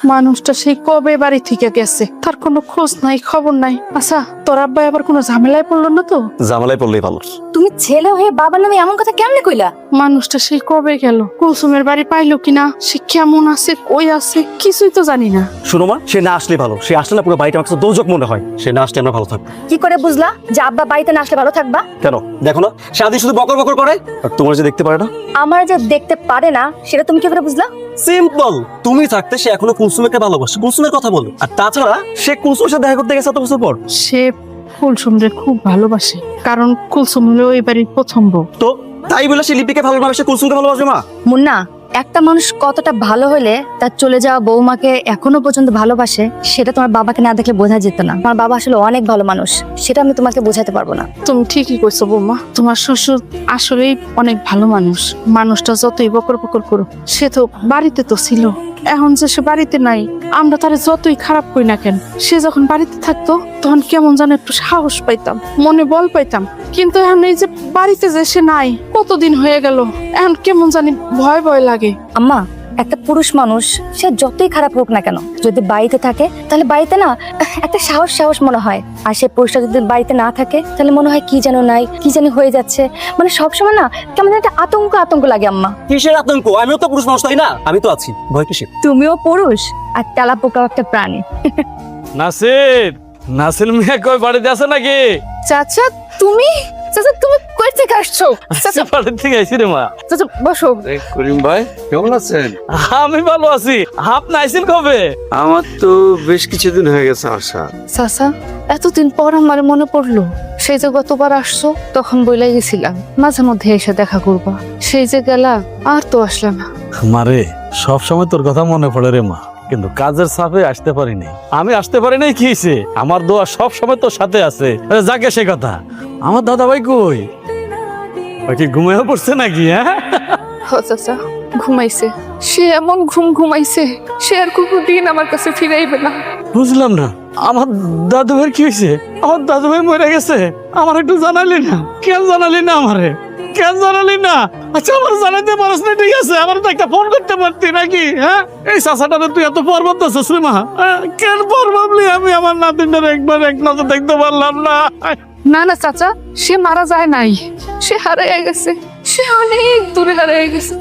মানুষটা সেই কবে বাড়ি থেকে গেছে, তার কোনো খোঁজ নাই, খবর নাই। আচ্ছা, তোর আব্বাই আবার কোনো ঝামেলায় পড়লো না তো? জামালাই পড়লেই ভালো। তুমি ছেলে হয়ে বাবার নামে এমন কথা কেমনে কইলা? মানুষটা সেই কবে গেল, কুলসুমের বাড়ি পাইলো কিনা, সে কেমন আছে, কই আছে, কিছুই তো জানি না। শুনো মা, সে না আসলে ভালো। সে আসলে না পুরো বাড়িটা আমার কাছে দোজক মনে হয়। সে না আসলে আমরা ভালো থাকবো। কি করে বুঝলা যে আব্বা বাড়িতে না আসলে ভালো থাকবা? কেন দেখো না, সারাদিন শুধু বকর বকর করে, আর তোমার যে দেখতে পারে না। আমার যে দেখতে পারে না সেটা তুমি কি করে বুঝলা? সিম্পল, তুমি থাকতে সে এখনো কুলসুমকে ভালোবাসে, কুলসুমের কথা বলো। আর তাছাড়া সে কুলসুমের সাথে দেখা করতে গেছে এত বছর পর। সে কুলসুমরে খুব ভালোবাসে, কারণ কুলসুম হলো ওই বাড়ির প্রথম বউ। তো তাই বলে সে লিপিকে ভালোবাসে, কুলসুমকে ভালোবাসে মা? মুন্না, একটা মানুষ কতটা ভালো হলে তার চলে যাওয়া বৌমাকে এখনো পর্যন্ত ভালোবাসে সেটা তোমার বাবাকে না দেখলে বোঝা যেত না। তোমার বাবা আসলে অনেক ভালো মানুষ, সেটা আমি তোমাকে বোঝাতে পারবো না। তুমি ঠিকই কইছো বৌমা, তোমার শ্বশুর আসলেই অনেক ভালো মানুষ। মানুষটা যতই বকর বকর করো, সে তো বাড়িতে তো ছিল। এখন যে সে বাড়িতে নাই, আমরা তারে যতই খারাপ করি না কেন, সে যখন বাড়িতে থাকতো তখন কেমন যেন একটু সাহস পাইতাম, মনে বল পাইতাম। কিন্তু এখন এই যে বাড়িতে যে সে নাই, কতদিন হয়ে গেল, এখন কেমন জানি ভয় ভয় লাগে। আম্মা, একটা পুরুষ মানুষ সে যতই খারাপ হোক না কেন, যদি বাড়িতে থাকে তাহলে বাড়িতে না একটা সাহস সাহস মনে হয়। আর সে পুরুষটা যদি বাড়িতে না থাকে তাহলে মনে হয় কি যেন নাই, কি যেন হয়ে যাচ্ছে। মানে সবসময় না কেমন একটা আতঙ্ক আতঙ্ক লাগে আম্মা। কিসের আতঙ্ক? আমিও তো পুরুষ মানুষ, তাই না? আমি তো আছি, ভয় কিসের? তুমিও পুরুষ আর তেলাপোকাও একটা প্রাণী। নাসির, নাসির মিয়া কই বাড়িতে আছে নাকি? চাচা তুমি, চাচা তুমি কই থেকে আসছো? চাচা বাড়ি থেকে আইছি রে মা। চাচা বসো। করিম ভাই কেমন আছেন? আমি ভালো আছি, আপনি আইছেন কবে? আমার তো বেশ কিছুদিন হয়ে গেছে আসা। চাচা, এতদিন পর আমার মনে পড়লো, সেই যে গতবার আসছো তখন বইলাই গেছিলাম মাঝে মধ্যে এসে দেখা করবা। সেই যে গেলা, আর তো আসলে না। মারে, সব সময় তোর কথা মনে পড়ে রে মা, কিন্তু কাজের চাপে আসতে পারিনি। আমি আসতে পারি নাই, কি হয়েছে? আমার দোয়া সব সময় তোর সাথে আছে। যাকে সে কথা, আমার দাদা ভাই কই? ওই কি ঘুমিয়ে পড়ছে নাকি? হ্যাঁ চাচা ঘুমাইছে, সে এমন ঘুমাইছে, সে আর কোনোদিন আমার কাছে ফিরাইবে না। বুঝলাম না, আমার দাদু ভাইয়ের কি হয়েছে? আমার দাদু ভাই মরে গেছে, আমার একটু জানালি না? কেন জানালি না আমারে? কেন জানালি না? আচ্ছা, আমার জানাতে পারস না, ঠিক আছে, আমার তো একটা ফোন করতে পারতি নাকি? হ্যাঁ, এই চাচাটাতে তুই এত পর্বত আছিস রে মা, কেন পর ভাবলি আমি আমার নাতিনটার একবার এক নজর দেখতে পারলাম না? না না চাচা, সে মারা যায় নাই, সে হারাইয়া গেছে, সে অনেক দূরে হারাইয়া গেছে।